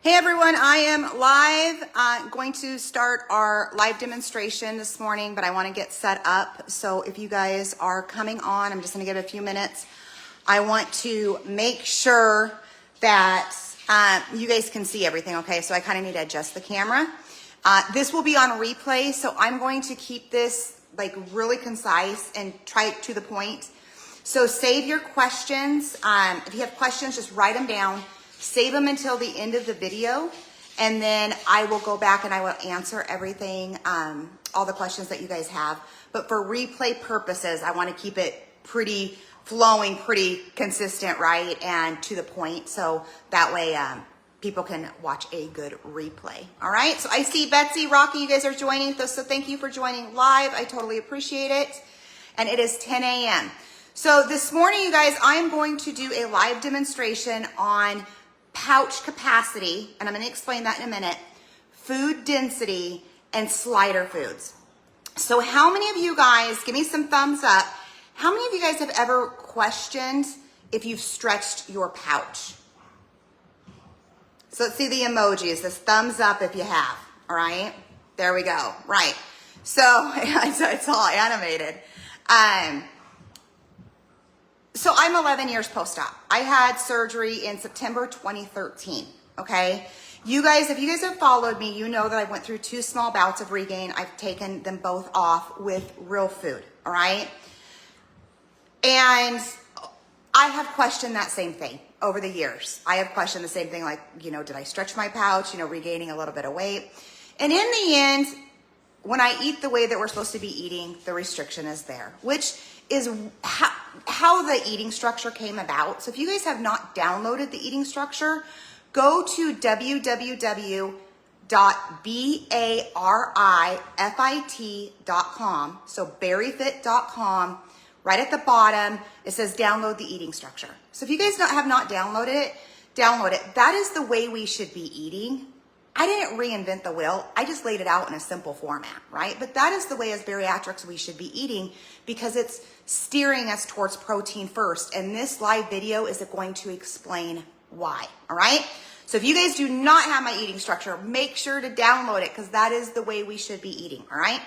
Hey everyone, I am live, going to start our live demonstration this morning, but I want to get set up. So if you guys are coming on, I'm just going to give it a few minutes. I want to make sure that you guys can see everything, okay? So I kind of need to adjust the camera. This will be on replay, so I'm going to keep this like really concise and try it to the point. So save your questions. If you have questions, just write them down. Save them until the end of the video, and then I will go back and I will answer everything, all the questions that you guys have. But for replay purposes, I want to keep it pretty flowing, pretty consistent, right? And to the point, so that way people can watch a good replay. All right, so I see Betsy, Rocky, you guys are joining, so thank you for joining live. I totally appreciate it. And it is 10 a.m. So this morning, you guys, I'm going to do a live demonstration on pouch capacity, and I'm going to explain that in a minute, food density, and slider foods. So how many of you guys, give me some thumbs up, how many of you guys have ever questioned if you've stretched your pouch? So let's see the emojis, this thumbs up if you have, all right? There we go, right. So it's all animated. So I'm 11 years post-op. I had surgery in September 2013, okay? You guys, if you guys have followed me, you know that I went through 2 small bouts of regain. I've taken them both off with real food, all right? And I have questioned that same thing over the years. I have questioned the same thing, like, did I stretch my pouch, regaining a little bit of weight? And in the end, when I eat the way that we're supposed to be eating, the restriction is there, which is how the eating structure came about. So if you guys have not downloaded the eating structure, go to www.barifit.com. So barifit.com. Right at the bottom, it says download the eating structure. So if you guys have not downloaded it, download it. That is the way we should be eating. I didn't reinvent the wheel. I just laid it out in a simple format, right? But that is the way as bariatrics we should be eating, because it's steering us towards protein first. And this live video is going to explain why, all right? So if you guys do not have my eating structure, make sure to download it, because that is the way we should be eating, all right?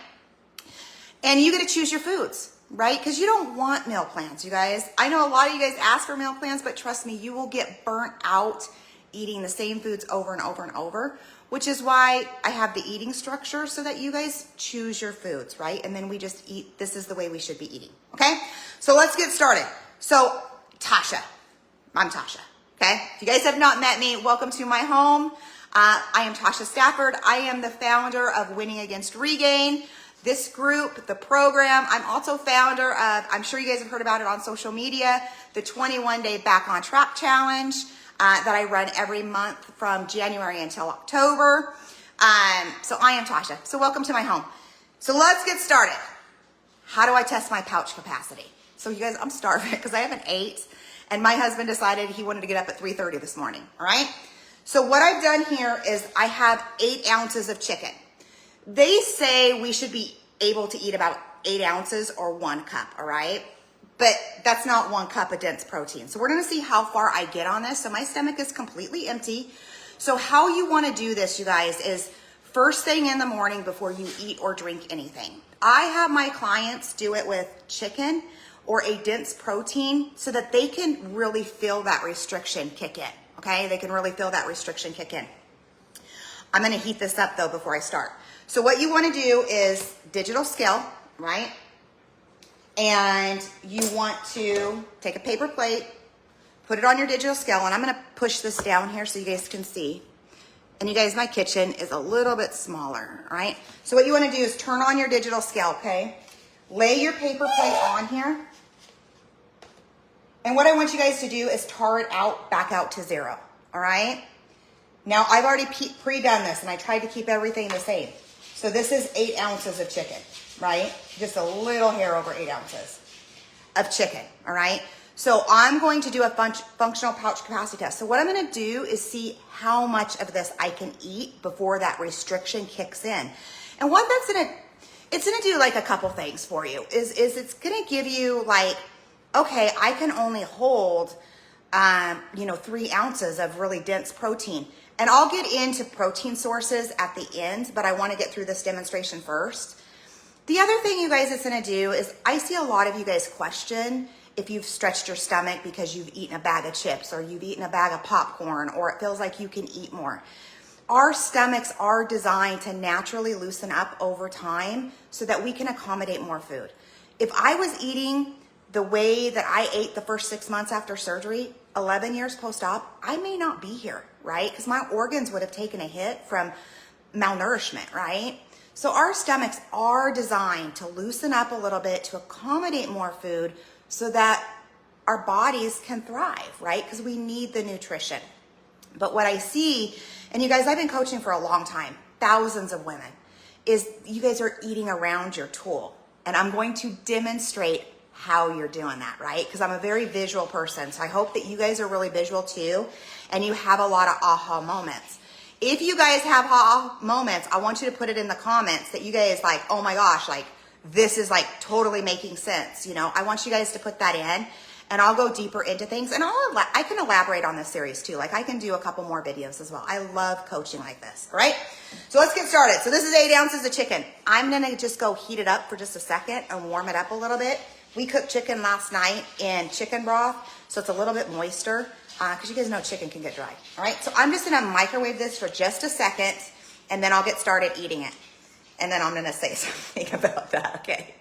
And you get to choose your foods, right? Because you don't want meal plans, you guys. I know a lot of you guys ask for meal plans, but trust me, you will get burnt out eating the same foods over and over and over, which is why I have the eating structure, so that you guys choose your foods, right? And then we just eat. This is the way we should be eating, okay? So let's get started. So Tasha, I'm Tasha, okay? If you guys have not met me, welcome to my home. I am Tasha Stafford. I am the founder of Winning Against Regain. This group, the program, I'm also founder of, I'm sure you guys have heard about it on social media, the 21-day Back on Track Challenge. That I run every month from January until October. So I am Tasha. So welcome to my home. So let's get started. How do I test my pouch capacity? So you guys, I'm starving because I haven't ate, and my husband decided he wanted to get up at 3:30 this morning, all right? So what I've done here is I have 8 ounces of chicken. They say we should be able to eat about 8 ounces or 1 cup, all right? But that's not 1 cup of dense protein. So we're gonna see how far I get on this. So my stomach is completely empty. So how you wanna do this, you guys, is first thing in the morning before you eat or drink anything. I have my clients do it with chicken or a dense protein so that they can really feel that restriction kick in, okay? They can really feel that restriction kick in. I'm gonna heat this up though before I start. So what you wanna do is digital scale, right? And you want to take a paper plate, put it on your digital scale, and I'm gonna push this down here so you guys can see. And you guys, my kitchen is a little bit smaller, all right? So what you wanna do is turn on your digital scale, okay? Lay your paper plate on here. And what I want you guys to do is tar it out, back out to 0, all right? Now, I've already pre-done this, and I tried to keep everything the same. So this is 8 ounces of chicken, right? Just a little hair over 8 ounces of chicken, all right? So I'm going to do a functional pouch capacity test. So what I'm gonna do is see how much of this I can eat before that restriction kicks in. And what that's it's gonna do like a couple things for you. Is it's gonna give you like, okay, I can only hold 3 ounces of really dense protein. And I'll get into protein sources at the end, but I want to get through this demonstration first. The other thing, you guys, it's going to do is I see a lot of you guys question if you've stretched your stomach because you've eaten a bag of chips or you've eaten a bag of popcorn or it feels like you can eat more. Our stomachs are designed to naturally loosen up over time so that we can accommodate more food. If I was eating the way that I ate the first 6 months after surgery, 11 years post-op, I may not be here, right? Because my organs would have taken a hit from malnourishment, right? So our stomachs are designed to loosen up a little bit to accommodate more food so that our bodies can thrive, right? Because we need the nutrition. But what I see, and you guys, I've been coaching for a long time, thousands of women, is you guys are eating around your tool. And I'm going to demonstrate how you're doing that, right? Because I'm a very visual person. So I hope that you guys are really visual too, and you have a lot of aha moments. If you guys have aha moments, I want you to put it in the comments that you guys like, oh my gosh, like this is like totally making sense. I want you guys to put that in, and I'll go deeper into things, and I can elaborate on this series too. Like I can do a couple more videos as well. I love coaching like this. All right, so let's get started. So this is 8 ounces of chicken. I'm gonna just go heat it up for just a second and warm it up a little bit. We cooked chicken last night in chicken broth, so it's a little bit moister because you guys know chicken can get dry. All right, so I'm just gonna microwave this for just a second, and then I'll get started eating it. And then I'm gonna say something about that, okay?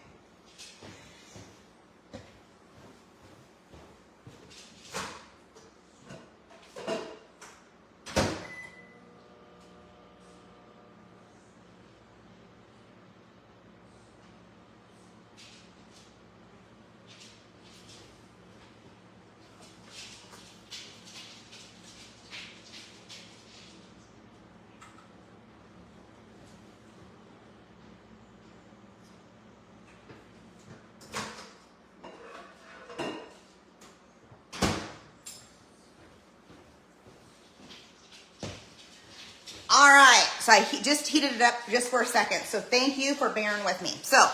All right, so I just heated it up just for a second. So thank you for bearing with me. So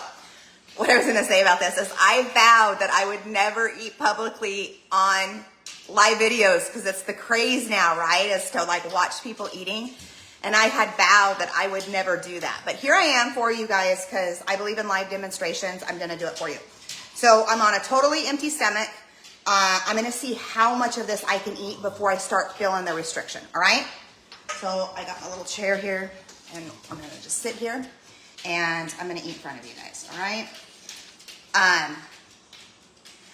what I was gonna say about this is I vowed that I would never eat publicly on live videos because it's the craze now, right? Is to like watch people eating. And I had vowed that I would never do that. But here I am for you guys because I believe in live demonstrations. I'm gonna do it for you. So I'm on a totally empty stomach. I'm gonna see how much of this I can eat before I start feeling the restriction, all right? So I got my little chair here, and I'm gonna just sit here, and I'm gonna eat in front of you guys, all right? And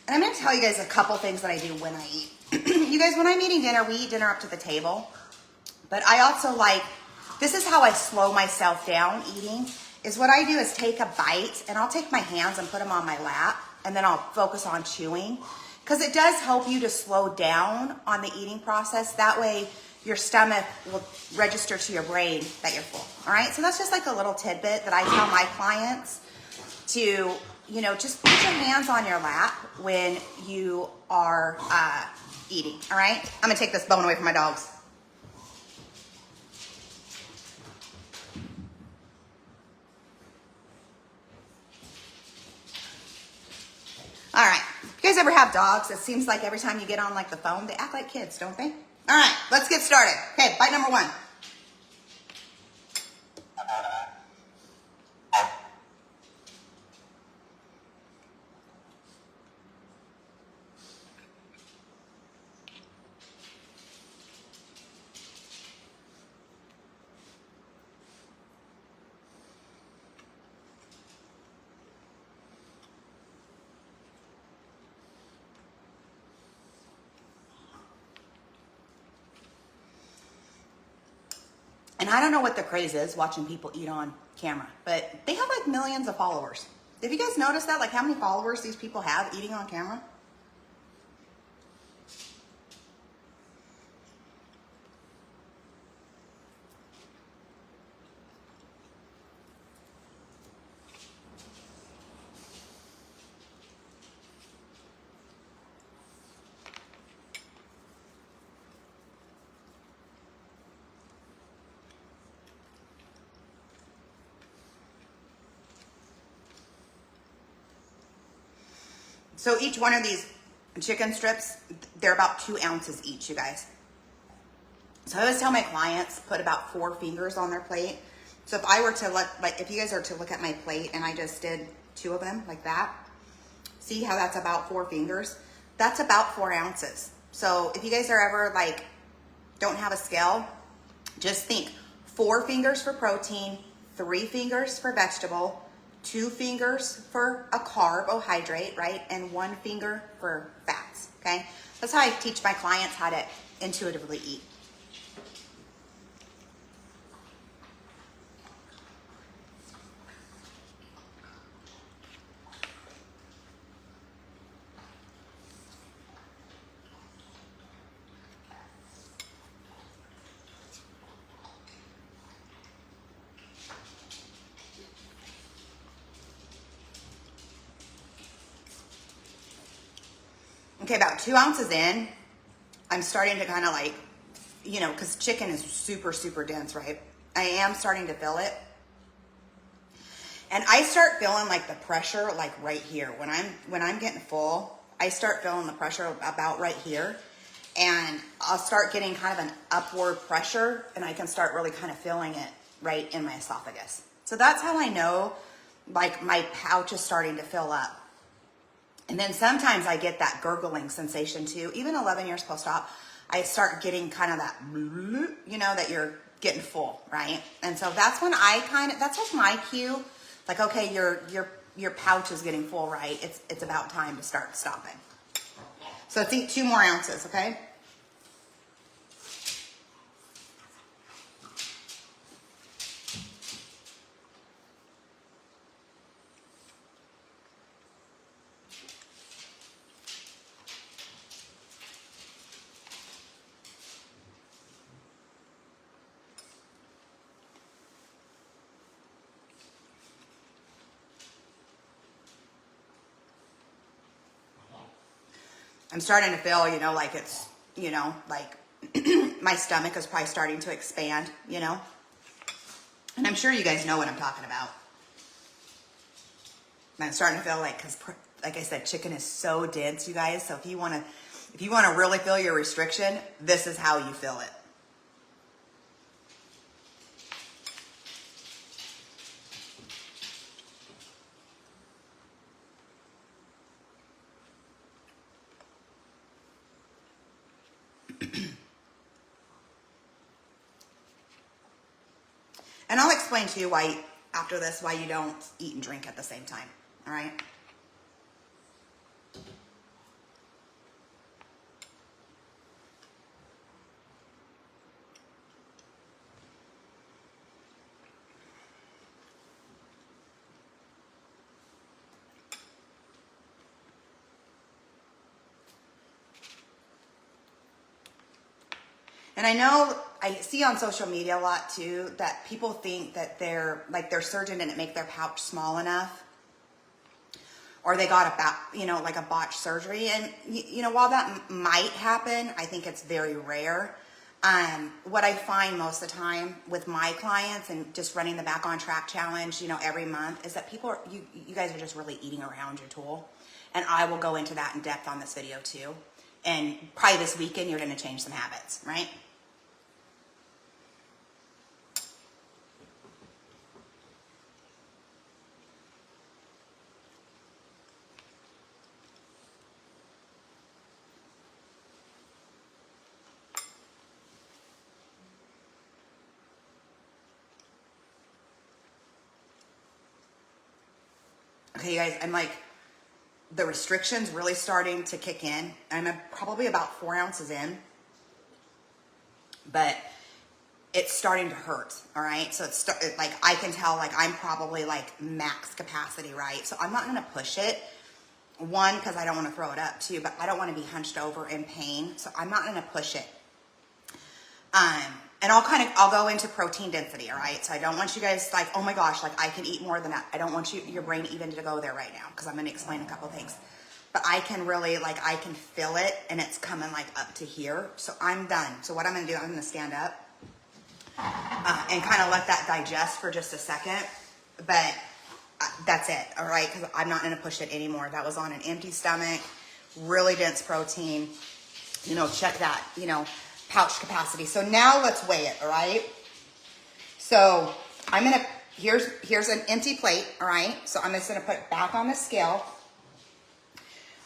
I'm gonna tell you guys a couple things that I do when I eat. You guys, when I'm eating dinner, we eat dinner up to the table, but I also this is how I slow myself down eating, is what I do is take a bite, and I'll take my hands and put them on my lap, and then I'll focus on chewing, because it does help you to slow down on the eating process. That way, your stomach will register to your brain that you're full. All right, so that's just like a little tidbit that I tell my clients to, just put your hands on your lap when you are eating. All right, I'm gonna take this bone away from my dogs. All right, you guys ever have dogs? It seems like every time you get on like the phone, they act like kids, don't they? All right, let's get started. Okay, bite number 1. And I don't know what the craze is watching people eat on camera, but they have like millions of followers. Have you guys noticed that? Like how many followers these people have eating on camera? So each one of these chicken strips, they're about 2 ounces each, you guys. So I always tell my clients, put about 4 fingers on their plate. So if I were to if you guys are to look at my plate and I just did 2 of them like that, see how that's about 4 fingers? That's about 4 ounces. So if you guys are ever like, don't have a scale, just think 4 fingers for protein, 3 fingers for vegetable, 2 fingers for a carbohydrate, right? And 1 finger for fats, okay? That's how I teach my clients how to intuitively eat. Okay, about 2 ounces in, I'm starting to kind of like, you know, because chicken is super, super dense, right? I am starting to feel it. And I start feeling like the pressure like right here. When I'm getting full, I start feeling the pressure about right here. And I'll start getting kind of an upward pressure, and I can start really kind of feeling it right in my esophagus. So that's how I know like my pouch is starting to fill up. And then sometimes I get that gurgling sensation too. Even 11 years post-op, I start getting kind of that, you know, that you're getting full, right? And so that's when that's like my cue. Like, okay, your pouch is getting full, right? It's about time to start stopping. So let's eat 2 more ounces, okay? I'm starting to feel, you know, like it's, you know, like my stomach is probably starting to expand, you know. And I'm sure you guys know what I'm talking about. And I'm starting to feel like, because like I said, chicken is so dense, you guys. So if you want to really feel your restriction, this is how you feel it. And I'll explain to you why, after this, why you don't eat and drink at the same time, all right? And I know I see on social media a lot too that people think that their surgeon didn't make their pouch small enough, or they got like a botched surgery. And you know, while that might happen, I think it's very rare. What I find most of the time with my clients and just running the Back on Track challenge, you know, every month, is that people you guys are just really eating around your tool. And I will go into that in depth on this video too. And probably this weekend, you're going to change some habits, right? Okay, you guys, I'm like, the restrictions really starting to kick in. I'm probably about 4 ounces in, but it's starting to hurt, all right? So it's like, I can tell like I'm probably like max capacity, right? So I'm not gonna push it. One, because I don't wanna throw it up. Two, but I don't wanna be hunched over in pain. So I'm not gonna push it. And I'll go into protein density, all right? So I don't want you guys like, oh my gosh, like I can eat more than that. I don't want your brain even to go there right now, because I'm gonna explain a couple things. But I can really, like, I can feel it, and it's coming like up to here. So I'm done. So what I'm gonna do, I'm gonna stand up and kind of let that digest for just a second. But that's it, all right? Because I'm not gonna push it anymore. That was on an empty stomach, really dense protein. check that, pouch capacity. So now let's weigh it, all right? So I'm gonna, here's an empty plate, all right? So I'm just gonna put it back on the scale.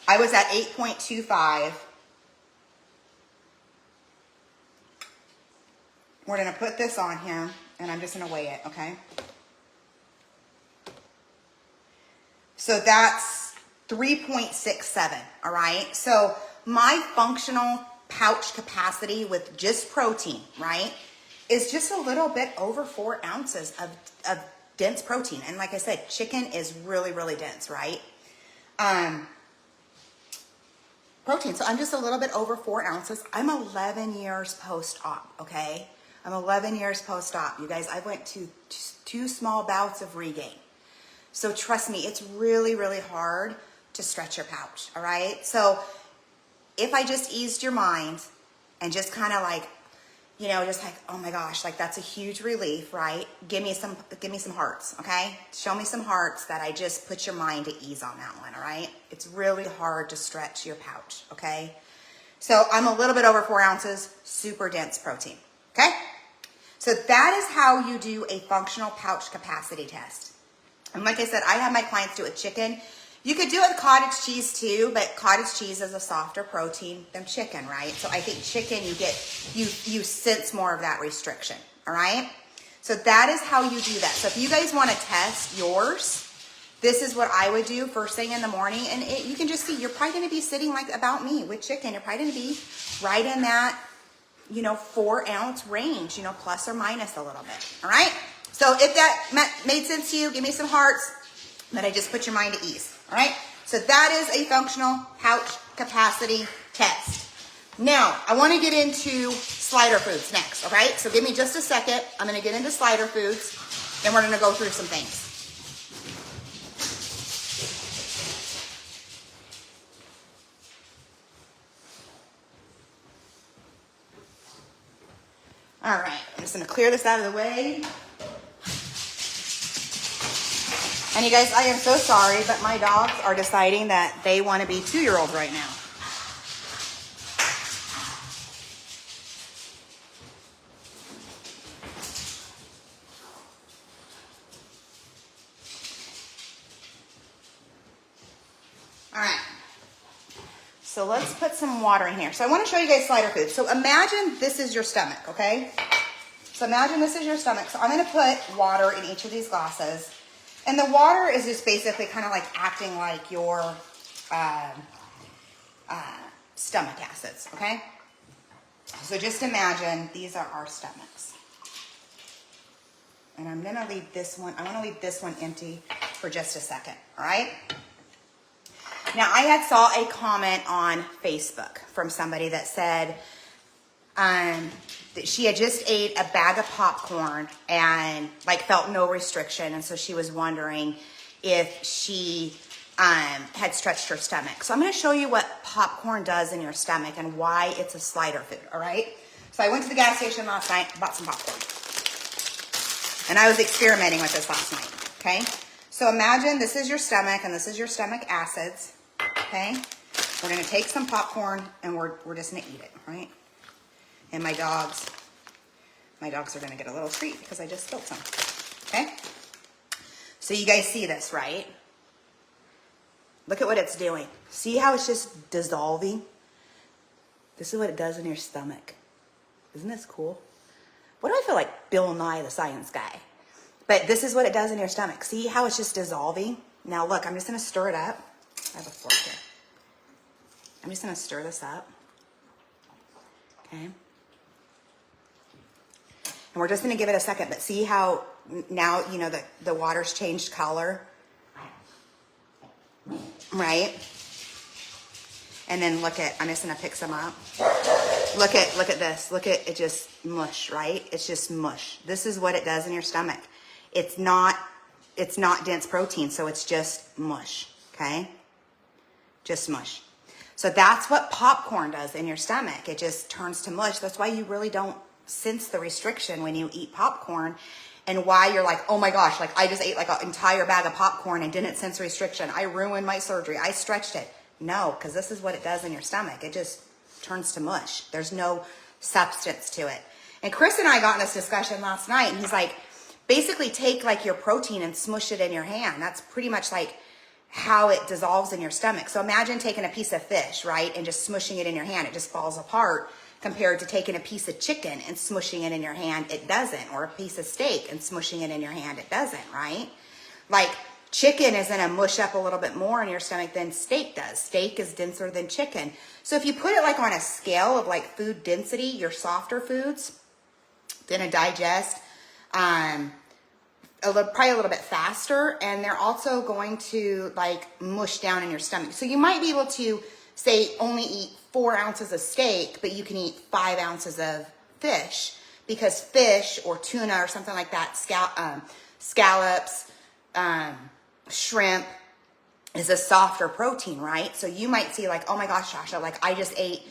I was at 8.25. We're gonna put this on here and I'm just gonna weigh it, okay? So that's 3.67, all right? So my functional pouch capacity with just protein, right, is just a little bit over 4 ounces of dense protein. And like I said, chicken is really, really dense, right? Protein, so I'm just a little bit over 4 ounces. I'm 11 years post-op, okay? I'm 11 years post-op. You guys, I went to 2 small bouts of regain. So trust me, it's really, really hard to stretch your pouch, all right? So if I just eased your mind and just kind of like, just like, oh my gosh, like that's a huge relief, right? Give me some hearts, okay? Show me some hearts that I just put your mind at ease on that one, all right? It's really hard to stretch your pouch, okay? So I'm a little bit over 4 ounces, super dense protein, okay? So that is how you do a functional pouch capacity test. And like I said, I have my clients do it with chicken. You could do it with cottage cheese too, but cottage cheese is a softer protein than chicken, right? So I think chicken, you sense more of that restriction, all right? So that is how you do that. So if you guys want to test yours, this is what I would do first thing in the morning. And you can just see, you're probably going to be sitting like about me with chicken. You're probably going to be right in that, 4 ounce range, plus or minus a little bit, all right? So if that made sense to you, give me some hearts. That I just put your mind at ease, all right? So that is a functional pouch capacity test. Now, I want to get into slider foods next, all right? So give me just a second. I'm going to get into slider foods, and we're going to go through some things. All right, I'm just going to clear this out of the way. And you guys, I am so sorry, but my dogs are deciding that they want to be 2-year-olds right now. All right. So let's put some water in here. So I want to show you guys slider food. So imagine this is your stomach, okay? So imagine this is your stomach. So I'm going to put water in each of these glasses. And the water is just basically kind of like acting like your stomach acids, okay? So just imagine these are our stomachs. And I'm gonna leave this one, I wanna leave this one empty for just a second, all right? Now I saw a comment on Facebook from somebody that said, that she had just ate a bag of popcorn and like felt no restriction. And so she was wondering if she had stretched her stomach. So I'm going to show you what popcorn does in your stomach and why it's a slider food. All right. So I went to the gas station last night, bought some popcorn, and I was experimenting with this last night. Okay. So imagine this is your stomach and this is your stomach acids. Okay. We're going to take some popcorn and we're just going to eat it. Right. And my dogs are going to get a little treat because I just spilled some, okay? So you guys see this, right? Look at what it's doing. See how it's just dissolving? This is what it does in your stomach. Isn't this cool? What do I feel like? Bill Nye, the science guy. But this is what it does in your stomach. See how it's just dissolving? Now look, I'm just going to stir it up. I have a fork here. I'm just going to stir this up, okay? And we're just going to give it a second, but see how now, the water's changed color, right? And then I'm just going to pick some up. Look at this. Look at it, just mush, right? It's just mush. This is what it does in your stomach. It's not dense protein, so it's just mush, okay? Just mush. So that's what popcorn does in your stomach. It just turns to mush. That's why you really don't sense the restriction when you eat popcorn, and why you're like, oh my gosh, like I just ate like an entire bag of popcorn and didn't sense restriction. I ruined my surgery. I stretched it. No, because this is what it does in your stomach. It just turns to mush. There's no substance to it. And Chris and I got in this discussion last night, and he's like, basically take like your protein and smush it in your hand. That's pretty much like how it dissolves in your stomach. So imagine taking a piece of fish, right, and just smushing it in your hand. It just falls apart, compared to taking a piece of chicken and smushing it in your hand. It doesn't. Or a piece of steak and smushing it in your hand. It doesn't, right? Like chicken is going to mush up a little bit more in your stomach than steak does. Steak is denser than chicken. So if you put it like on a scale of like food density, your softer foods going to digest probably a little bit faster, and they're also going to like mush down in your stomach. So you might be able to say only eat 4 ounces of steak, but you can eat 5 ounces of fish, because fish or tuna or something like that, scallops, shrimp is a softer protein, right? So you might see like, oh my gosh, Sasha, like I just ate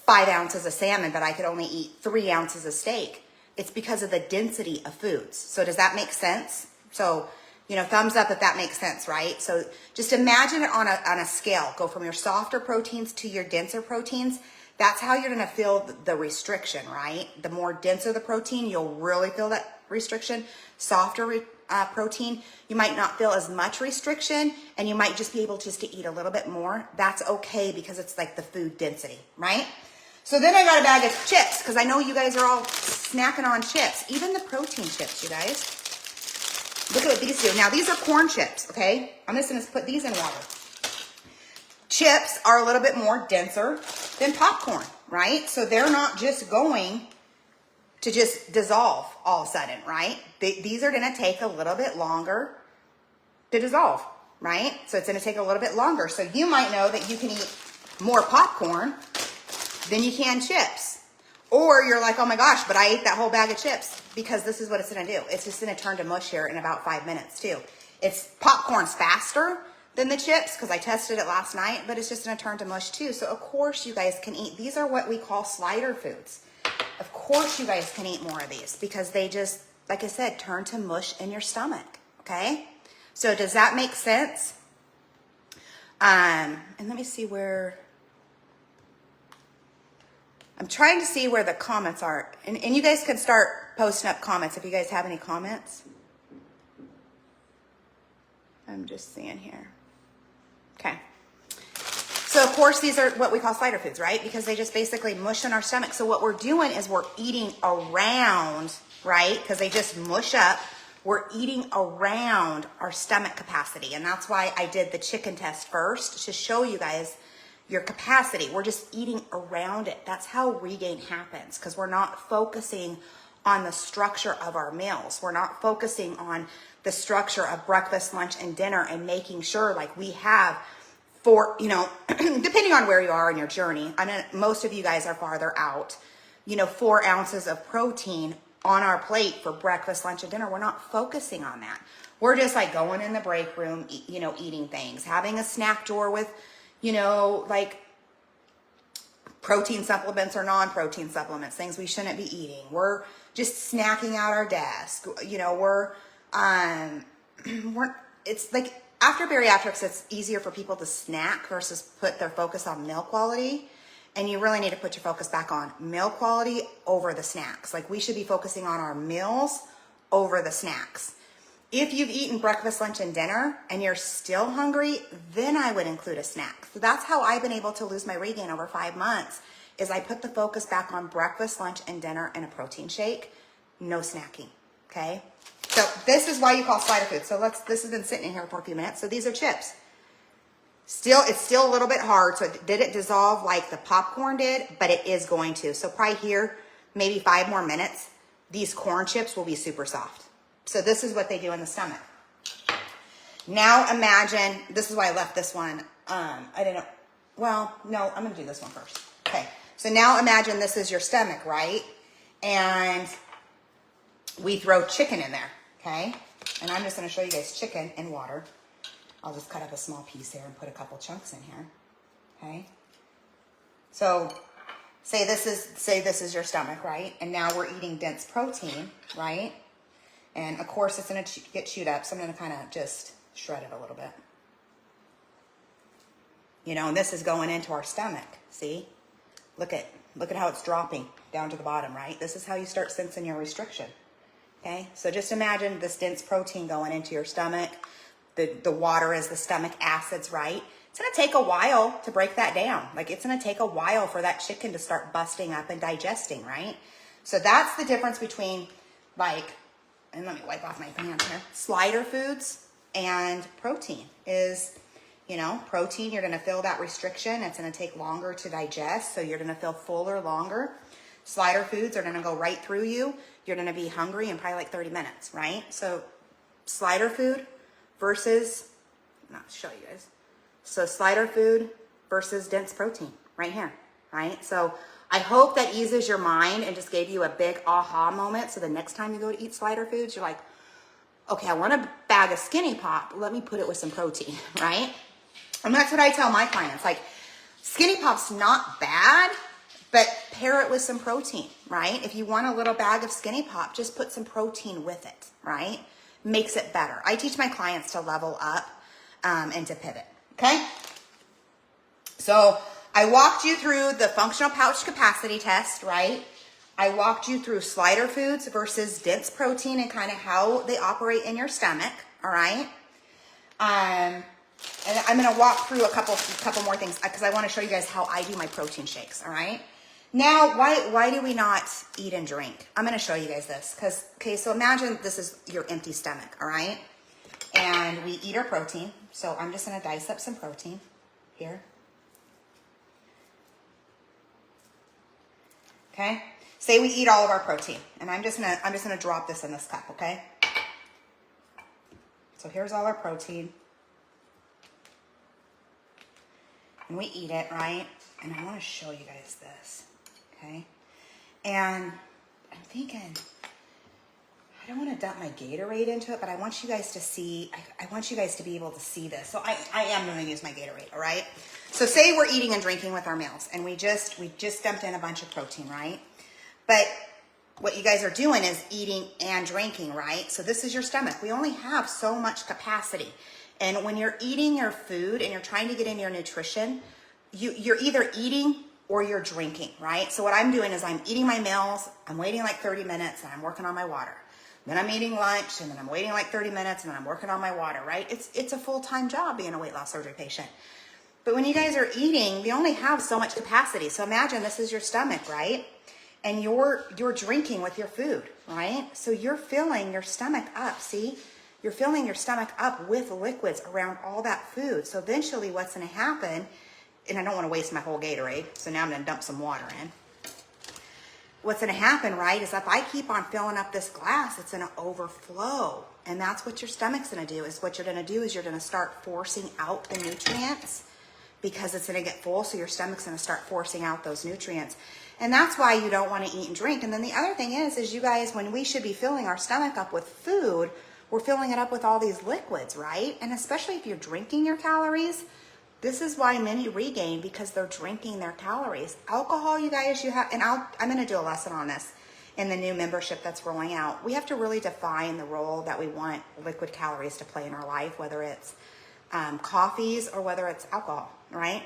5 ounces of salmon, but I could only eat 3 ounces of steak. It's because of the density of foods. So does that make sense? So, you know, thumbs up if that makes sense, right? So just imagine it on a scale. Go from your softer proteins to your denser proteins. That's how you're gonna feel the restriction, right? The more denser the protein, you'll really feel that restriction. Softer protein, you might not feel as much restriction, and you might just be able just to eat a little bit more. That's okay, because it's like the food density, right? So then I got a bag of chips, because I know you guys are all snacking on chips. Even the protein chips, you guys. Look at what these do. Now, these are corn chips, okay? I'm just going to put these in water. Chips are a little bit more denser than popcorn, right? So they're not just going to just dissolve all of a sudden, right? These are going to take a little bit longer to dissolve, right? So it's going to take a little bit longer. So you might know that you can eat more popcorn than you can chips. Or you're like, oh my gosh, but I ate that whole bag of chips, because this is what it's going to do. It's just going to turn to mush here in about 5 minutes too. Popcorn's faster than the chips, because I tested it last night, but it's just going to turn to mush too. So of course you guys can eat. These are what we call slider foods. Of course you guys can eat more of these, because they just, like I said, turn to mush in your stomach. Okay? So does that make sense? And let me see where... I'm trying to see where the comments are. And you guys can start posting up comments if you guys have any comments. I'm just seeing here. Okay. So, of course, these are what we call slider foods, right? Because they just basically mush in our stomach. So what we're doing is we're eating around, right? Because they just mush up. We're eating around our stomach capacity. And that's why I did the chicken test first, to show you guys your capacity. We're just eating around it. That's how regain happens, because we're not focusing on the structure of our meals. We're not focusing on the structure of breakfast, lunch, and dinner, and making sure like we have depending on where you are in your journey. I know most of you guys are farther out, 4 ounces of protein on our plate for breakfast, lunch, and dinner. We're not focusing on that. We're just like going in the break room, eating things, having a snack drawer with like protein supplements or non-protein supplements, things we shouldn't be eating. We're just snacking out our desk. It's like after bariatrics, it's easier for people to snack versus put their focus on meal quality. And you really need to put your focus back on meal quality over the snacks. Like we should be focusing on our meals over the snacks. If you've eaten breakfast, lunch, and dinner and you're still hungry, then I would include a snack. So that's how I've been able to lose my regain over 5 months, is I put the focus back on breakfast, lunch, and dinner and a protein shake, no snacking, okay? So this is why you call slider food. So this has been sitting in here for a few minutes. So these are chips. It's still a little bit hard. So did it dissolve like the popcorn did? But it is going to. So probably here, maybe 5 more minutes, these corn chips will be super soft. So this is what they do in the stomach. Now imagine, this is why I left this one. I didn't know. Well, no, I'm going to do this one first. Okay. So now imagine this is your stomach, right? And we throw chicken in there. Okay. And I'm just going to show you guys chicken in water. I'll just cut up a small piece here and put a couple chunks in here. Okay. So say this is your stomach, right? And now we're eating dense protein, right? And of course it's going to get chewed up. So I'm going to kind of just shred it a little bit. And this is going into our stomach. See? Look at how it's dropping down to the bottom, right? This is how you start sensing your restriction. Okay, so just imagine this dense protein going into your stomach. The water is the stomach acids, right? It's gonna take a while to break that down. Like it's gonna take a while for that chicken to start busting up and digesting, right? So that's the difference between like, and let me wipe off my hands here, slider foods and protein is, you know, protein, you're gonna feel that restriction. It's gonna take longer to digest, so you're gonna feel fuller longer. Slider foods are gonna go right through you. You're gonna be hungry in probably like 30 minutes, right? So slider food versus, I'll show you guys. So slider food versus dense protein right here, right? So I hope that eases your mind and just gave you a big aha moment. So the next time you go to eat slider foods, you're like, okay, I want a bag of Skinny Pop. Let me put it with some protein, right? And that's what I tell my clients. Like, Skinny Pop's not bad, but pair it with some protein, right? If you want a little bag of Skinny Pop, just put some protein with it, right? Makes it better. I teach my clients to level up and to pivot, okay? So I walked you through the functional pouch capacity test, right? I walked you through slider foods versus dense protein and kind of how they operate in your stomach, all right? And I'm going to walk through a couple more things because I want to show you guys how I do my protein shakes, all right? Now, why do we not eat and drink? I'm going to show you guys this because, okay, so imagine this is your empty stomach, all right? And we eat our protein. So I'm just going to dice up some protein here. Okay? Say we eat all of our protein, and I'm just gonna drop this in this cup, okay? So here's all our protein. And we eat it, right? And I want to show you guys this, okay? And I'm thinking, I don't want to dump my Gatorade into it, but I want you guys to see, I want you guys to be able to see this. So I am going to use my Gatorade, all right? So say we're eating and drinking with our meals, and we just dumped in a bunch of protein, right? But what you guys are doing is eating and drinking, right? So this is your stomach. We only have so much capacity. And when you're eating your food and you're trying to get in your nutrition, you're either eating or you're drinking, right? So what I'm doing is I'm eating my meals, I'm waiting like 30 minutes, and I'm working on my water. Then I'm eating lunch, and then I'm waiting like 30 minutes, and then I'm working on my water, right? It's a full-time job being a weight loss surgery patient. But when you guys are eating, we only have so much capacity. So imagine this is your stomach, right? And you're drinking with your food, right? So you're filling your stomach up, see? You're filling your stomach up with liquids around all that food. So eventually what's gonna happen, and I don't wanna waste my whole Gatorade, so now I'm gonna dump some water in. What's gonna happen, right, is if I keep on filling up this glass, it's gonna overflow. And that's what your stomach's gonna do, is what you're gonna do is you're gonna start forcing out the nutrients because it's gonna get full, so your stomach's gonna start forcing out those nutrients. And that's why you don't wanna eat and drink. And then the other thing is you guys, when we should be filling our stomach up with food, we're filling it up with all these liquids, right? And especially if you're drinking your calories, this is why many regain, because they're drinking their calories. Alcohol, you guys, you have, and I'm gonna do a lesson on this in the new membership that's rolling out. We have to really define the role that we want liquid calories to play in our life, whether it's coffees or whether it's alcohol, right?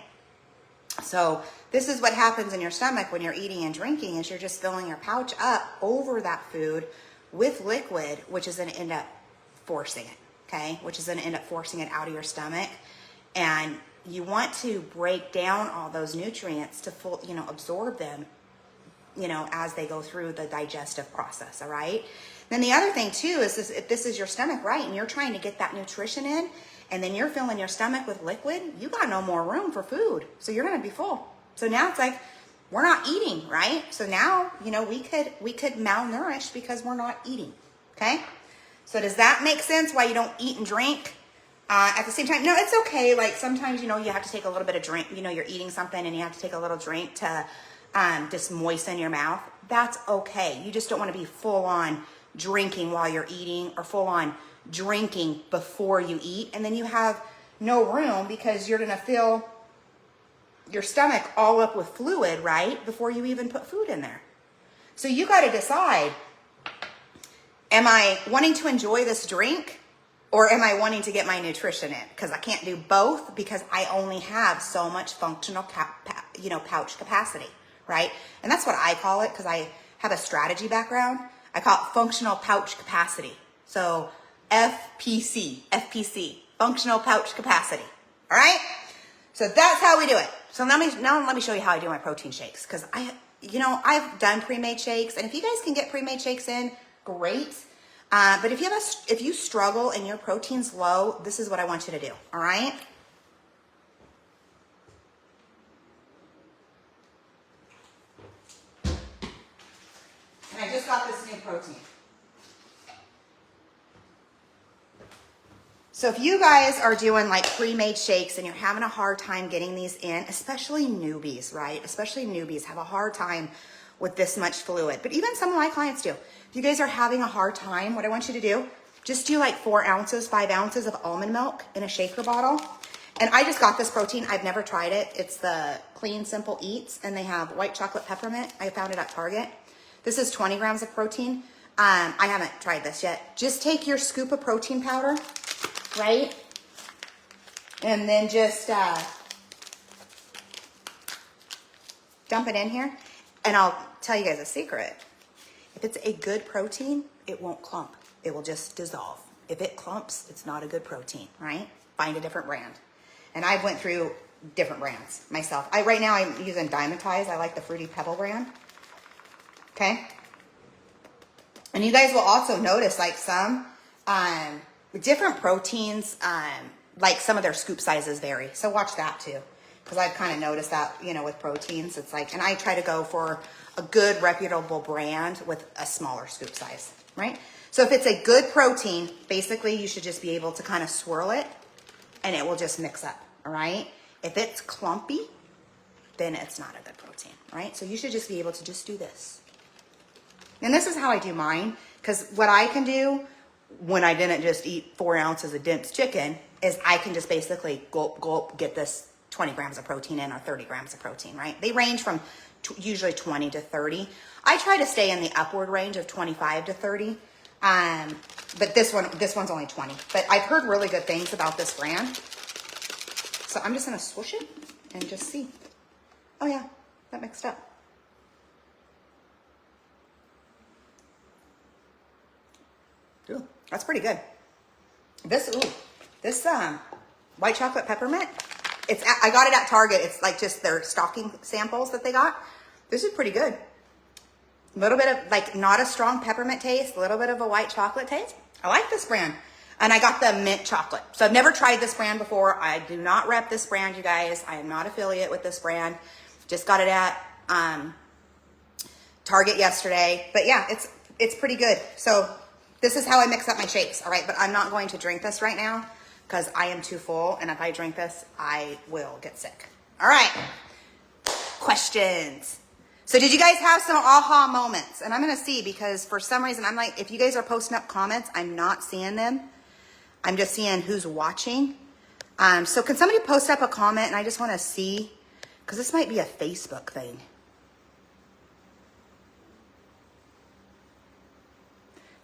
So this is what happens in your stomach when you're eating and drinking, is you're just filling your pouch up over that food with liquid, which is gonna end up forcing it, okay? Which is gonna end up forcing it out of your stomach. And you want to break down all those nutrients to absorb them, as they go through the digestive process, all right? Then the other thing too is this, if this is your stomach, right, and you're trying to get that nutrition in, and then you're filling your stomach with liquid, you got no more room for food. So you're gonna be full. So now it's like, we're not eating, right? So now, we could malnourish because we're not eating, okay? So does that make sense why you don't eat and drink at the same time? No, it's okay. Like sometimes, you have to take a little bit of drink, you're eating something and you have to take a little drink to just moisten your mouth. That's okay. You just don't want to be full on drinking while you're eating, or full on drinking before you eat. And then you have no room because you're going to fill your stomach all up with fluid, right? Before you even put food in there. So you got to decide, am I wanting to enjoy this drink, or am I wanting to get my nutrition in? Because I can't do both, because I only have so much functional pouch capacity, right? And that's what I call it because I have a strategy background. I call it functional pouch capacity. So FPC, functional pouch capacity. All right? So that's how we do it. So let me show you how I do my protein shakes because I've done pre-made shakes, and if you guys can get pre-made shakes in, great. But if you struggle and your protein's low, this is what I want you to do. All right? And I just got this new protein. So if you guys are doing like pre-made shakes and you're having a hard time getting these in, especially newbies, right? Especially newbies have a hard time with this much fluid. But even some of my clients do. If you guys are having a hard time, what I want you to do, just do like 4 ounces, 5 ounces of almond milk in a shaker bottle. And I just got this protein. I've never tried it. It's the Clean Simple Eats, and they have white chocolate peppermint. I found it at Target. This is 20 grams of protein. I haven't tried this yet. Just take your scoop of protein powder, right? And then just dump it in here. And I'll tell you guys a secret. If it's a good protein, it won't clump. It will just dissolve. If it clumps, it's not a good protein, right? Find a different brand. And I went through different brands myself. Right now I'm using Dymatize. I like the Fruity Pebble brand. Okay? And you guys will also notice like some different proteins, like some of their scoop sizes vary. So watch that too. Because I've kind of noticed that, with proteins, it's like, and I try to go for a good reputable brand with a smaller scoop size, right? So if it's a good protein, basically you should just be able to kind of swirl it and it will just mix up, all right? If it's clumpy, then it's not a good protein, right? So you should just be able to just do this. And this is how I do mine, because what I can do when I didn't just eat 4 ounces of Dimps chicken is I can just basically gulp, get this 20 grams of protein in or 30 grams of protein, right? They range from usually 20 to 30. I try to stay in the upward range of 25 to 30. But this one's only 20. But I've heard really good things about this brand. So I'm just going to swoosh it and just see. Oh yeah, that mixed up. Ooh, that's pretty good. This white chocolate peppermint, I got it at Target. It's like just their stocking samples that they got. This is pretty good. A little bit of like not a strong peppermint taste, a little bit of a white chocolate taste. I like this brand. And I got the mint chocolate. So I've never tried this brand before. I do not rep this brand, you guys. I am not affiliate with this brand. Just got it at Target yesterday. But yeah, it's pretty good. So this is how I mix up my shakes, all right? But I'm not going to drink this right now because I am too full. And if I drink this, I will get sick. All right, questions. So did you guys have some aha moments? And I'm going to see because for some reason, I'm like, if you guys are posting up comments, I'm not seeing them. I'm just seeing who's watching. So can somebody post up a comment and I just want to see, because this might be a Facebook thing.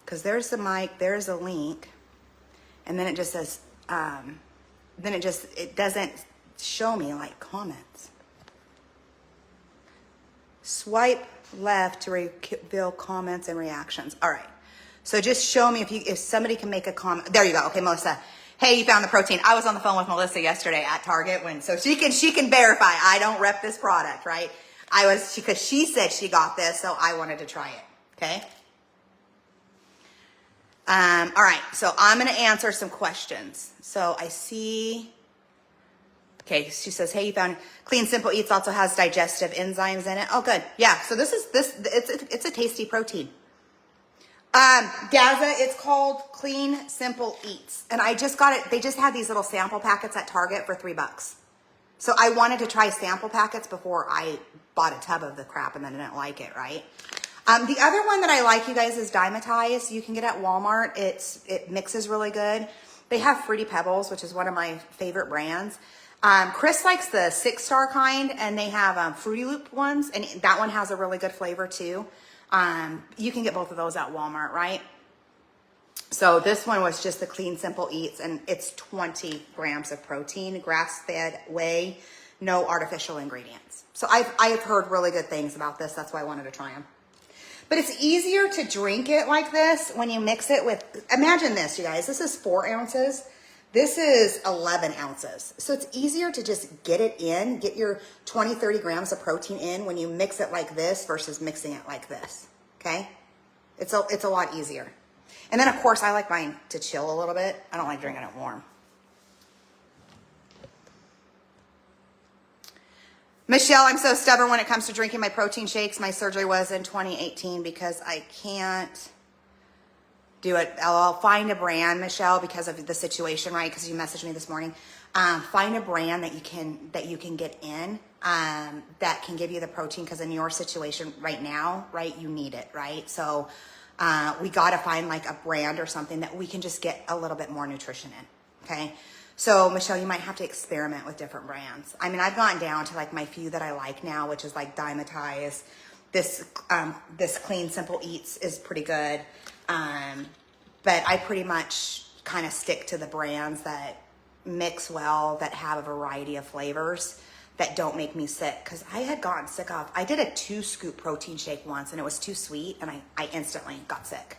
Because there's the mic, there's a link, and then it just says, it doesn't show me like comments. Swipe left to reveal comments and reactions. All right. So just show me if somebody can make a comment. There you go. Okay, Melissa. Hey, you found the protein. I was on the phone with Melissa yesterday at Target so she can verify. I don't rep this product, right? Because she said she got this, so I wanted to try it. Okay. All right. So I'm going to answer some questions. So I see. Okay, she says, hey, you found Clean Simple Eats also has digestive enzymes in it. Oh, good. Yeah, so it's a tasty protein. Gaza, it's called Clean Simple Eats. And I just got it. They just had these little sample packets at Target for $3. So I wanted to try sample packets before I bought a tub of the crap and then I didn't like it, right? The other one that I like, you guys, is Dymatize. You can get at Walmart. It mixes really good. They have Fruity Pebbles, which is one of my favorite brands. Chris likes the 6-star kind, and they have Fruity Loop ones, and that one has a really good flavor too. You can get both of those at Walmart, right? So this one was just the Clean Simple Eats, and it's 20 grams of protein, grass-fed whey, no artificial ingredients. So I've heard really good things about this. That's why I wanted to try them. But it's easier to drink it like this when you mix it with, imagine this, you guys. This is 4 ounces. This is 11 ounces. So it's easier to just get it in, get your 20, 30 grams of protein in when you mix it like this versus mixing it like this, okay? It's a lot easier. And then, of course, I like mine to chill a little bit. I don't like drinking it warm. Michelle, I'm so stubborn when it comes to drinking my protein shakes. My surgery was in 2018 because I can't do it. I'll find a brand, Michelle, because of the situation, right? Because you messaged me this morning. Find a brand that you can get in that can give you the protein, because in your situation right now, right, you need it, right? So we got to find like a brand or something that we can just get a little bit more nutrition in, okay? So Michelle, you might have to experiment with different brands. I mean, I've gone down to like my few that I like now, which is like Dymatize. This Clean Simple Eats is pretty good. But I pretty much kind of stick to the brands that mix well, that have a variety of flavors, that don't make me sick. Because I had gotten sick of, I did a 2-scoop protein shake once and it was too sweet and I instantly got sick.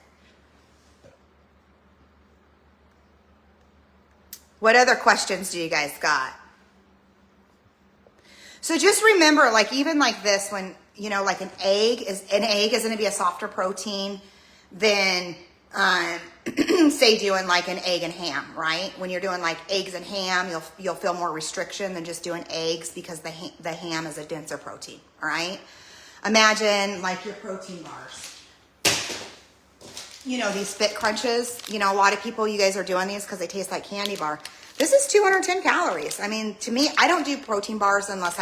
What other questions do you guys got? So just remember, like even like this, when, you know, like an egg is going to be a softer protein than, say doing like an egg and ham, right? When you're doing like eggs and ham, you'll feel more restriction than just doing eggs, because the ham is a denser protein, all right? Imagine like your protein bars. You know, these Fit Crunches, you know, a lot of people, you guys are doing these because they taste like candy bar. This is 210 calories. I mean, to me, I don't do protein bars unless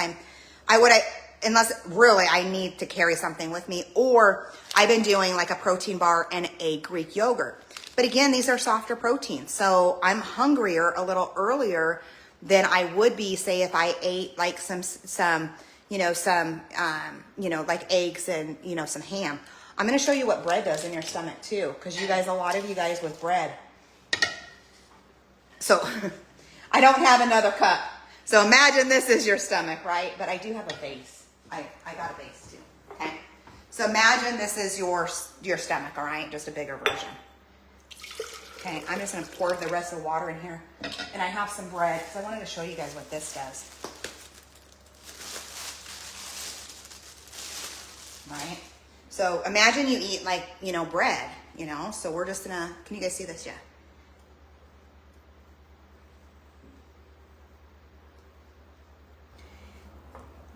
unless really I need to carry something with me, or I've been doing like a protein bar and a Greek yogurt. But again, these are softer proteins. So I'm hungrier a little earlier than I would be, say, if I ate like some like eggs and, you know, some ham. I'm going to show you what bread does in your stomach too, because you guys, a lot of you guys with bread. So I don't have another cup. So imagine this is your stomach, right? But I do have a base. I got a base too, okay? So imagine this is your stomach, all right? Just a bigger version. Okay, I'm just going to pour the rest of the water in here. And I have some bread because I wanted to show you guys what this does. Right? So imagine you eat like, you know, bread, you know, so we're just gonna, can you guys see this yet?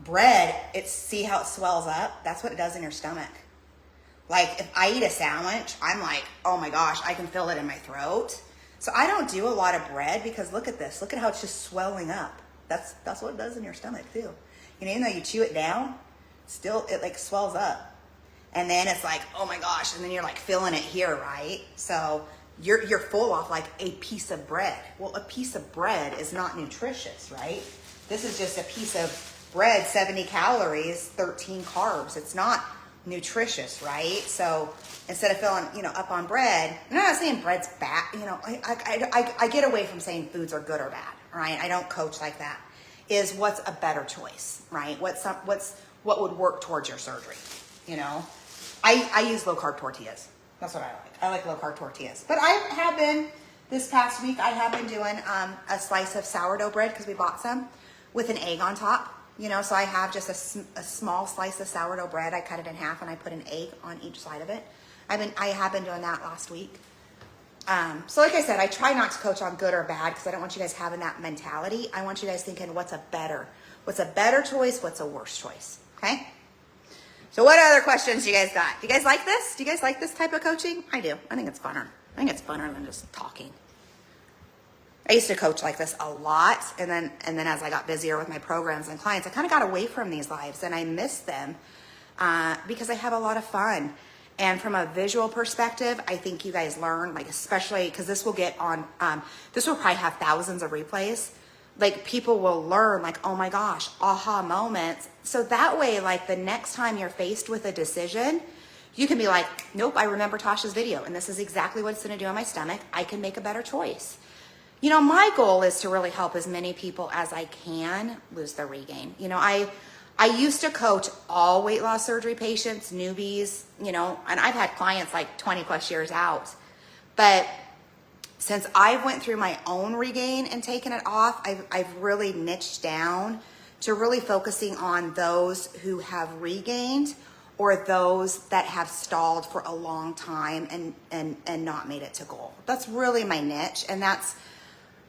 Bread, see how it swells up? That's what it does in your stomach. Like if I eat a sandwich, I'm like, oh my gosh, I can feel it in my throat. So I don't do a lot of bread because look at this. Look at how it's just swelling up. That's what it does in your stomach too. You know, even though you chew it down, still it like swells up. And then it's like, oh my gosh, and then you're like feeling it here, right? So you're full off like a piece of bread. Well, a piece of bread is not nutritious, right? This is just a piece of bread, 70 calories, 13 carbs. It's not nutritious, right? So instead of filling, you know, up on bread, and I'm not saying bread's bad, you know, I get away from saying foods are good or bad, right? I don't coach like that. Is what's a better choice, right? What would work towards your surgery, you know? I use low carb tortillas. That's what I like. I like low carb tortillas. But I have been, this past week, I have been doing a slice of sourdough bread because we bought some with an egg on top. You know, so I have just a small slice of sourdough bread. I cut it in half and I put an egg on each side of it. I have been doing that last week. So like I said, I try not to coach on good or bad because I don't want you guys having that mentality. I want you guys thinking what's a better choice, what's a worse choice, okay? So what other questions do you guys got? Do you guys like this? Do you guys like this type of coaching? I do. I think it's funner. I think it's funner than just talking. I used to coach like this a lot, and then as I got busier with my programs and clients, I kind of got away from these lives, and I miss them because I have a lot of fun. And from a visual perspective, I think you guys learn, like especially because this will get on, this will probably have thousands of replays. Like people will learn like, oh my gosh, aha moments. So that way, like the next time you're faced with a decision, you can be like, nope, I remember Tasha's video and this is exactly what it's going to do on my stomach. I can make a better choice. You know, my goal is to really help as many people as I can lose their regain. You know, I used to coach all weight loss surgery patients, newbies, you know, and I've had clients like 20 plus years out. But since I went through my own regain and taken it off, I've really niched down to really focusing on those who have regained or those that have stalled for a long time and not made it to goal. That's really my niche. And that's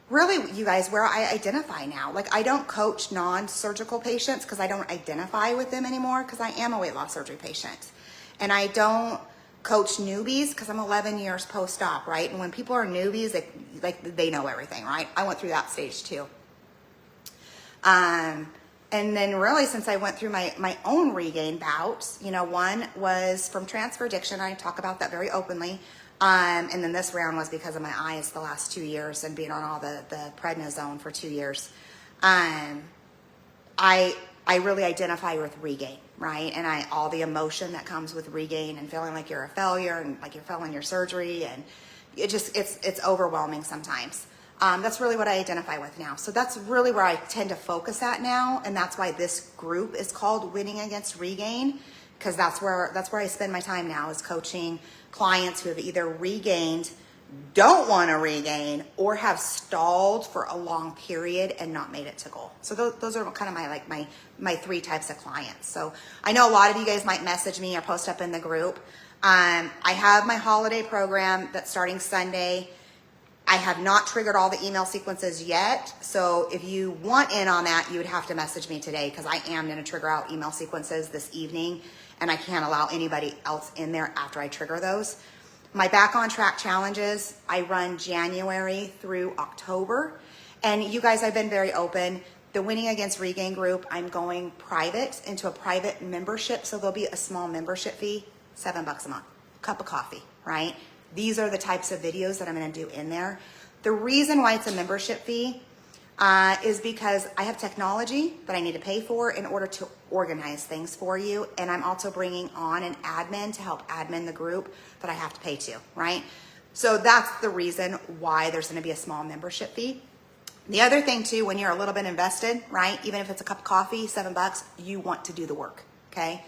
really, you guys, where I identify now. Like, I don't coach non-surgical patients because I don't identify with them anymore because I am a weight loss surgery patient. And I don't coach newbies because I'm 11 years post-op, right? And when people are newbies, they know everything, right? I went through that stage too. And then really, since I went through my own regain bouts, you know, one was from transfer addiction. I talk about that very openly. And then this round was because of my eyes the last 2 years and being on all the prednisone for 2 years. I really identify with regain, right? And all the emotion that comes with regain and feeling like you're a failure and like you're failing your surgery, and it's overwhelming sometimes. That's really what I identify with now. So that's really where I tend to focus at now, and that's why this group is called Winning Against Regain, because that's where I spend my time now, is coaching clients who have either regained, don't want to regain, or have stalled for a long period and not made it to goal. So those are kind of my 3 types of clients. So I know a lot of you guys might message me or post up in the group. I have my holiday program that's starting Sunday. I have not triggered all the email sequences yet. So if you want in on that, you would have to message me today, because I am going to trigger out email sequences this evening, and I can't allow anybody else in there after I trigger those. My Back on Track challenges, I run January through October. And you guys, I've been very open. The Winning Against Regain group, I'm going private into a private membership. So there'll be a small membership fee, $7 a month, cup of coffee, right? These are the types of videos that I'm going to do in there. The reason why it's a membership fee is because I have technology that I need to pay for in order to organize things for you. And I'm also bringing on an admin to help admin the group that I have to pay to, right? So that's the reason why there's going to be a small membership fee. The other thing too, when you're a little bit invested, right? Even if it's a cup of coffee, $7, you want to do the work, okay?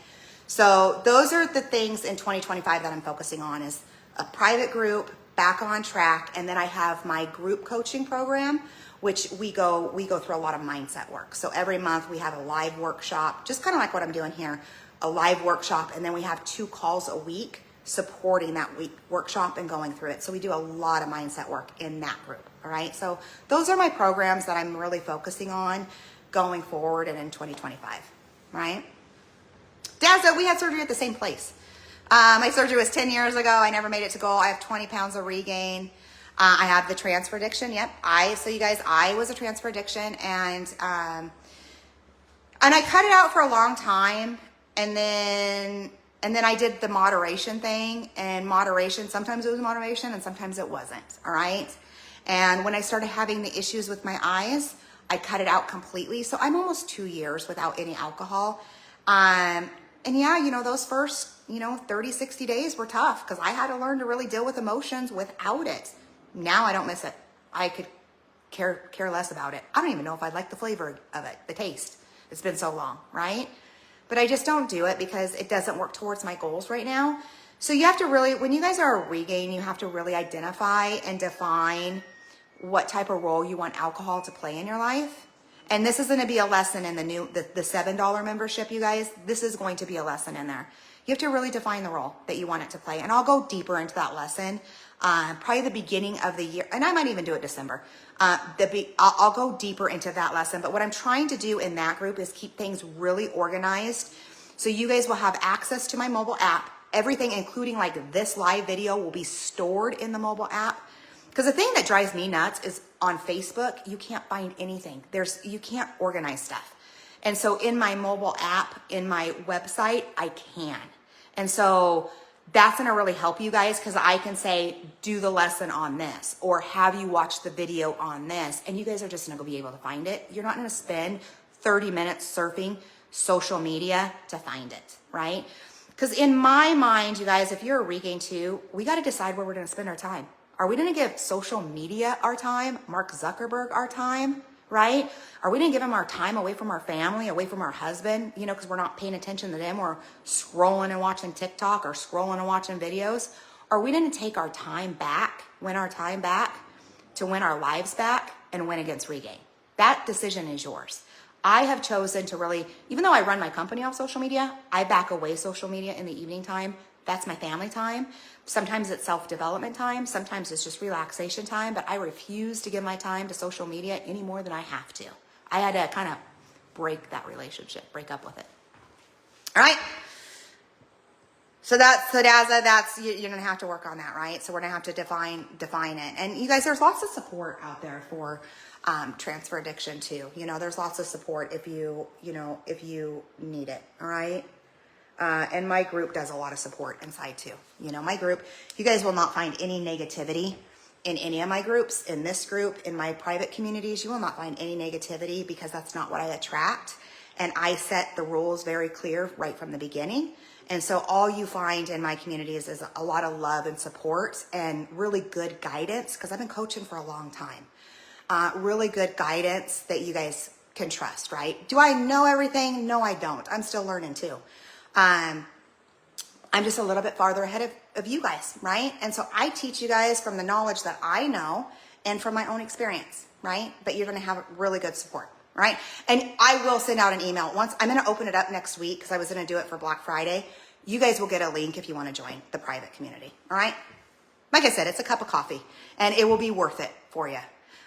So those are the things in 2025 that I'm focusing on, is a private group, Back on Track, and then I have my group coaching program, which we go through a lot of mindset work. So every month we have a live workshop, just kind of like what I'm doing here, a live workshop, and then we have 2 calls a week supporting that week workshop and going through it. So we do a lot of mindset work in that group, all right? So those are my programs that I'm really focusing on going forward and in 2025, right? Dad said we had surgery at the same place. My surgery was 10 years ago. I never made it to goal. I have 20 pounds of regain. I have the transfer addiction. Yep. So you guys, I was a transfer addiction, and I cut it out for a long time. And then I did the moderation thing, and moderation, sometimes it was moderation and sometimes it wasn't. All right. And when I started having the issues with my eyes, I cut it out completely. So I'm almost 2 years without any alcohol. And yeah, you know, those first, 30, 60 days were tough because I had to learn to really deal with emotions without it. Now I don't miss it. I could care less about it. I don't even know if I like the flavor of it, the taste. It's been so long, right? But I just don't do it because it doesn't work towards my goals right now. So you have to really, when you guys are a regain, you have to really identify and define what type of role you want alcohol to play in your life. And this is going to be a lesson in the $7 membership, you guys. This is going to be a lesson in there. You have to really define the role that you want it to play. And I'll go deeper into that lesson, probably the beginning of the year. And I might even do it December. I'll go deeper into that lesson. But what I'm trying to do in that group is keep things really organized. So you guys will have access to my mobile app. Everything, including like this live video, will be stored in the mobile app. Because the thing that drives me nuts is on Facebook, you can't find anything. You can't organize stuff. And so in my mobile app, in my website, I can. And so that's going to really help you guys, because I can say, do the lesson on this, or have you watch the video on this, and you guys are just going to be able to find it. You're not going to spend 30 minutes surfing social media to find it, right? Because in my mind, you guys, if you're a regain too, we got to decide where we're going to spend our time. Are we going to give social media our time, Mark Zuckerberg our time, right? Are we going to give him our time away from our family, away from our husband, you know, because we're not paying attention to them? We're scrolling and watching TikTok or scrolling and watching videos. Are we going to take our time back, win our time back, to win our lives back and win against Regain? That decision is yours. I have chosen to really, even though I run my company off social media, I back away social media in the evening time. That's my family time. Sometimes it's self-development time. Sometimes it's just relaxation time, but I refuse to give my time to social media any more than I have to. I had to kind of break that relationship, break up with it. All right. So that's you're gonna have to work on that, right? So we're gonna have to define it. And you guys, there's lots of support out there for transfer addiction too. You know, there's lots of support if you need it. All right. And my group does a lot of support inside too. You know, my group, you guys will not find any negativity in any of my groups. In this group, in my private communities, you will not find any negativity because that's not what I attract. And I set the rules very clear right from the beginning. And so all you find in my communities is a lot of love and support and really good guidance, because I've been coaching for a long time. Really good guidance that you guys can trust, right? Do I know everything? No, I don't. I'm still learning too. I'm just a little bit farther ahead of you guys, right? And so I teach you guys from the knowledge that I know and from my own experience, right? But you're going to have really good support, right? And I will send out an email once. I'm going to open it up next week because I was going to do it for Black Friday. You guys will get a link if you want to join the private community, all right? Like I said, it's a cup of coffee and it will be worth it for you.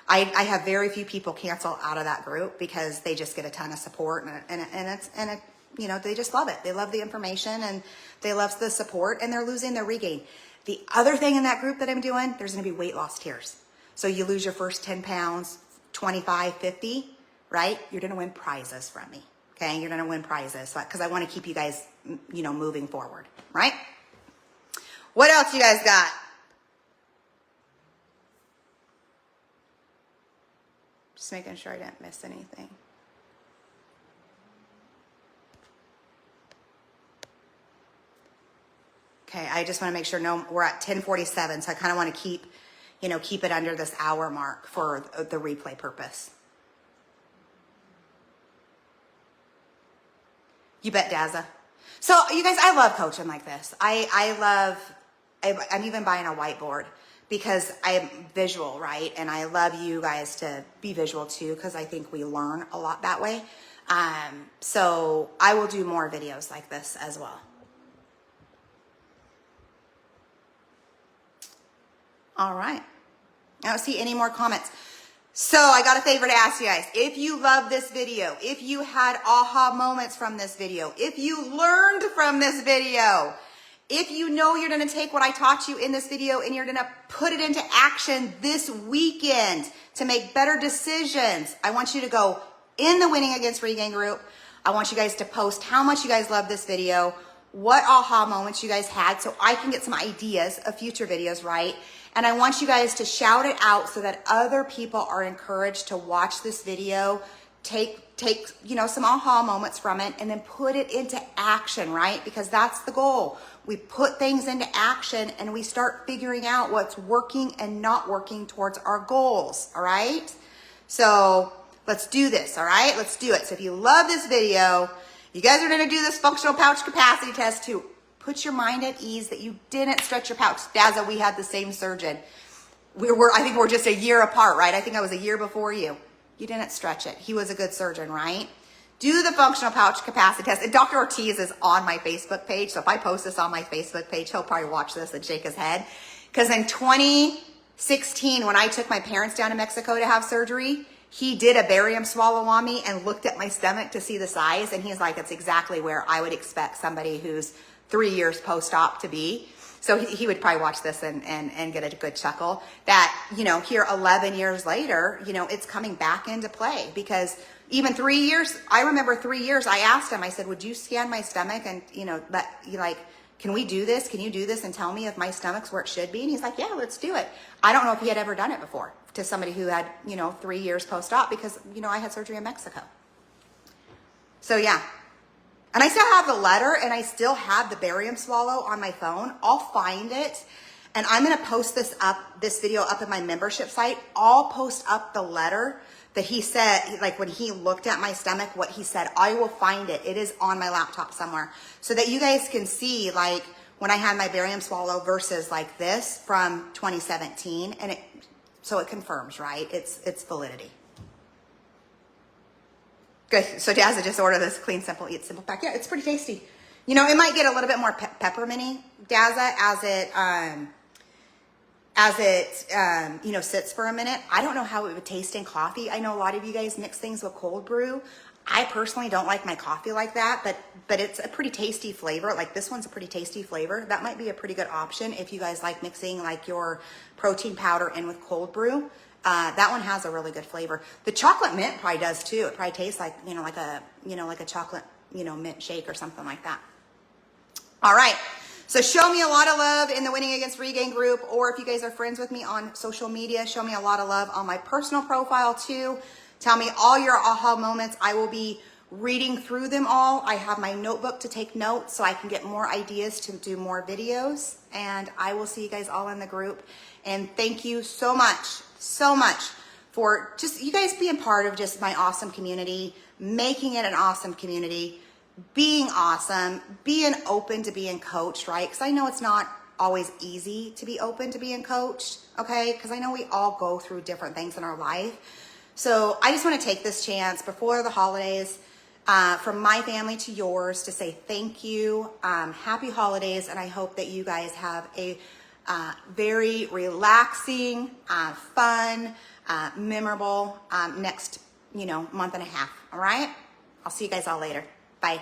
I have very few people cancel out of that group because they just get a ton of support and you know, they just love it. They love the information and they love the support and they're losing their Regain. The other thing in that group that I'm doing, there's going to be weight loss tiers. So you lose your first 10 pounds, 25, 50, right? You're going to win prizes from me. Okay. You're going to win prizes because I want to keep you guys, you know, moving forward, right? What else you guys got? Just making sure I didn't miss anything. Okay, I just want to make sure, no, we're at 10:47, so I kind of want to keep it under this hour mark for the replay purpose. You bet, Dazza. So you guys, I love coaching like this. I'm even buying a whiteboard because I'm visual, right? And I love you guys to be visual too because I think we learn a lot that way. So I will do more videos like this as well. All right. I don't see any more comments. So I got a favor to ask you guys. If you love this video, if you had aha moments from this video, if you learned from this video, if you know you're going to take what I taught you in this video and you're going to put it into action this weekend to make better decisions, I want you to go in the Winning Against Regain group. I want you guys to post how much you guys love this video, what aha moments you guys had so I can get some ideas of future videos, right? And I want you guys to shout it out so that other people are encouraged to watch this video, take some aha moments from it and then put it into action, right? Because that's the goal. We put things into action and we start figuring out what's working and not working towards our goals, all right? So let's do this, all right? Let's do it. So if you love this video, you guys are gonna do this functional pouch capacity test too. Put your mind at ease that you didn't stretch your pouch. Dazza, we had the same surgeon. I think we're just a year apart, right? I think I was a year before you. You didn't stretch it. He was a good surgeon, right? Do the functional pouch capacity test. And Dr. Ortiz is on my Facebook page. So if I post this on my Facebook page, he'll probably watch this and shake his head. Because in 2016, when I took my parents down to Mexico to have surgery, he did a barium swallow on me and looked at my stomach to see the size. And he's like, it's exactly where I would expect somebody who's 3 years post-op to be. So he would probably watch this and get a good chuckle that, here 11 years later, it's coming back into play because even 3 years, I remember 3 years, I asked him, I said, would you scan my stomach and, can we do this? Can you do this and tell me if my stomach's where it should be? And he's like, yeah, let's do it. I don't know if he had ever done it before to somebody who had, 3 years post-op because, I had surgery in Mexico. So yeah. And I still have the letter and I still have the barium swallow on my phone. I'll find it And I'm gonna post this video up in my membership site. I'll post up the letter that he said, like when he looked at my stomach, what he said. I will find it. It is on my laptop somewhere so that you guys can see like when I had my barium swallow versus like this from 2017. And so it confirms, right? It's validity. Good. So Dazza just ordered this clean, simple, eat simple pack. Yeah, it's pretty tasty. You know, it might get a little bit more pepperminty, Dazza, as it you know, sits for a minute. I don't know how it would taste in coffee. I know a lot of you guys mix things with cold brew. I personally don't like my coffee like that, but it's a pretty tasty flavor. Like this one's a pretty tasty flavor. That might be a pretty good option if you guys like mixing like your protein powder in with cold brew. That one has a really good flavor. The chocolate mint probably does too. It probably tastes like, you know, like a chocolate, you know, mint shake or something like that. All right. So show me a lot of love in the Winning Against Regain group, or if you guys are friends with me on social media, show me a lot of love on my personal profile too. Tell me all your aha moments. I will be reading through them all. I have my notebook to take notes so I can get more ideas to do more videos. And I will see you guys all in the group. And thank you so much for just you guys being part of just my awesome community, making it an awesome community. Being awesome, being open to being coached, right? Because I know it's not always easy to be open to being coached, okay? Because I know we all go through different things in our life. So I just want to take this chance before the holidays, from my family to yours, to say thank you, happy holidays, and I hope that you guys have a very relaxing, fun, memorable next, you know, month and a half, all right? I'll see you guys all later. Bye.